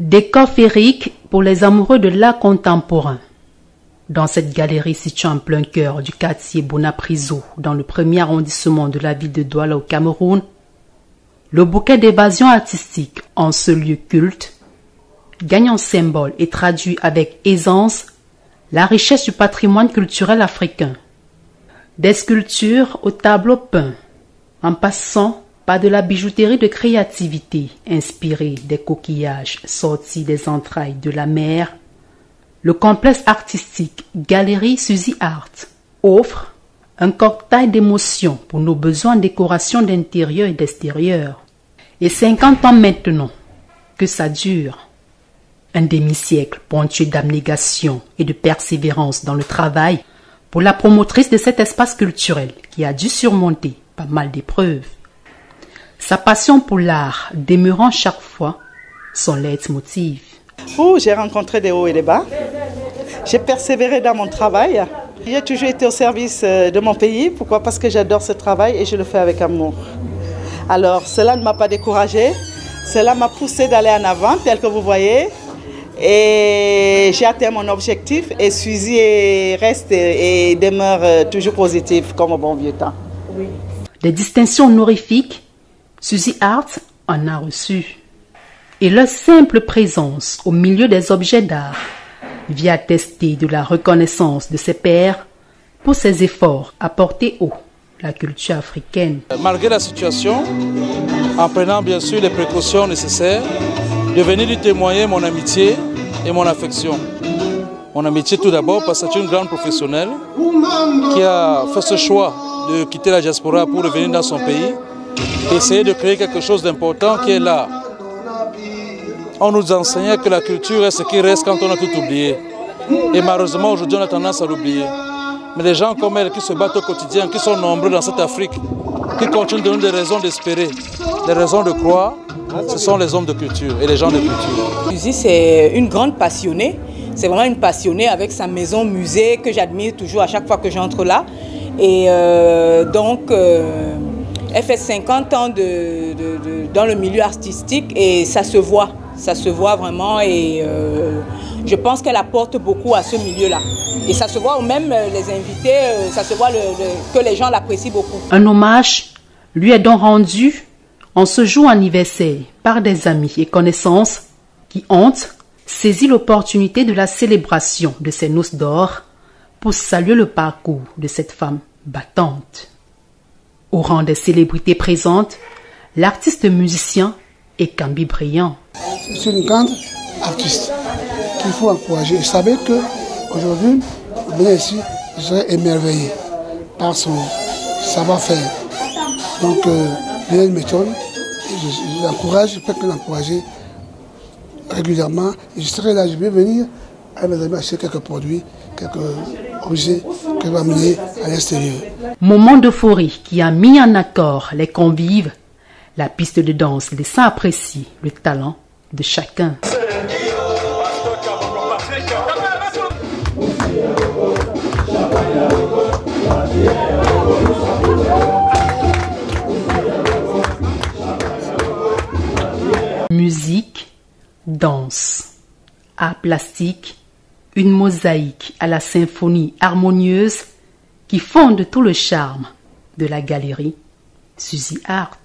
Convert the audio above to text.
Décor féerique pour les amoureux de l'art contemporain. Dans cette galerie située en plein cœur du quartier Bonapriso, dans le premier arrondissement de la ville de Douala au Cameroun, le bouquet d'évasion artistique en ce lieu culte gagne en symbole et traduit avec aisance la richesse du patrimoine culturel africain. Des sculptures aux tableaux peints, en passant par de la bijouterie de créativité inspirée des coquillages sortis des entrailles de la mer, le complexe artistique Galerie Suzy Art offre un cocktail d'émotions pour nos besoins en décoration d'intérieur et d'extérieur. Et 50 ans maintenant que ça dure, un demi-siècle ponctué d'abnégation et de persévérance dans le travail pour la promotrice de cet espace culturel qui a dû surmonter pas mal d'épreuves. Sa passion pour l'art demeurant chaque fois son leitmotiv. J'ai rencontré des hauts et des bas. J'ai persévéré dans mon travail. J'ai toujours été au service de mon pays. Pourquoi? Parce que j'adore ce travail et je le fais avec amour. Alors cela ne m'a pas découragée. Cela m'a poussé d'aller en avant, tel que vous voyez. Et j'ai atteint mon objectif et Suzy reste et demeure toujours positive comme au bon vieux temps. Oui. Des distinctions honorifiques, Suzy Art en a reçu. Et leur simple présence au milieu des objets d'art vient attester de la reconnaissance de ses pairs pour ses efforts à porter haut la culture africaine. Malgré la situation, en prenant bien sûr les précautions nécessaires, de venir lui témoigner mon amitié et mon affection. Mon amitié tout d'abord parce que c'est une grande professionnelle qui a fait ce choix de quitter la diaspora pour revenir dans son pays et essayer de créer quelque chose d'important qui est l'art. On nous enseignait que la culture est ce qui reste quand on a tout oublié. Et malheureusement aujourd'hui on a tendance à l'oublier. Mais les gens comme elle qui se battent au quotidien, qui sont nombreux dans cette Afrique, qui continuent de donner des raisons d'espérer, des raisons de croire, ce sont les hommes de culture et les gens de culture. Suzy, c'est une grande passionnée. C'est vraiment une passionnée avec sa maison musée que j'admire toujours à chaque fois que j'entre là. Et elle fait 50 ans dans le milieu artistique et ça se voit. Ça se voit vraiment et je pense qu'elle apporte beaucoup à ce milieu-là. Et ça se voit, même les invités, ça se voit que les gens l'apprécient beaucoup. Un hommage lui est donc rendu en ce jour anniversaire par des amis et connaissances qui ont saisi l'opportunité de la célébration de ces noces d'or pour saluer le parcours de cette femme battante. Au rang des célébrités présentes, l'artiste musicien est Kambi Brillant. C'est une grande artiste qu'il faut encourager. Je savais qu'aujourd'hui, venir ici, je serais émerveillé par son savoir-faire. Donc, il y a une méthode, je l'encourage, je peux que l'encourager régulièrement. Et je serai là, je vais venir à mes amis acheter quelques produits, quelques objets que je vais amener à l'extérieur. Moment d'euphorie qui a mis en accord les convives, la piste de danse laissant apprécier le talent de chacun. Musique, danse, art plastique, une mosaïque à la symphonie harmonieuse qui fonde tout le charme de la galerie Suzy Art.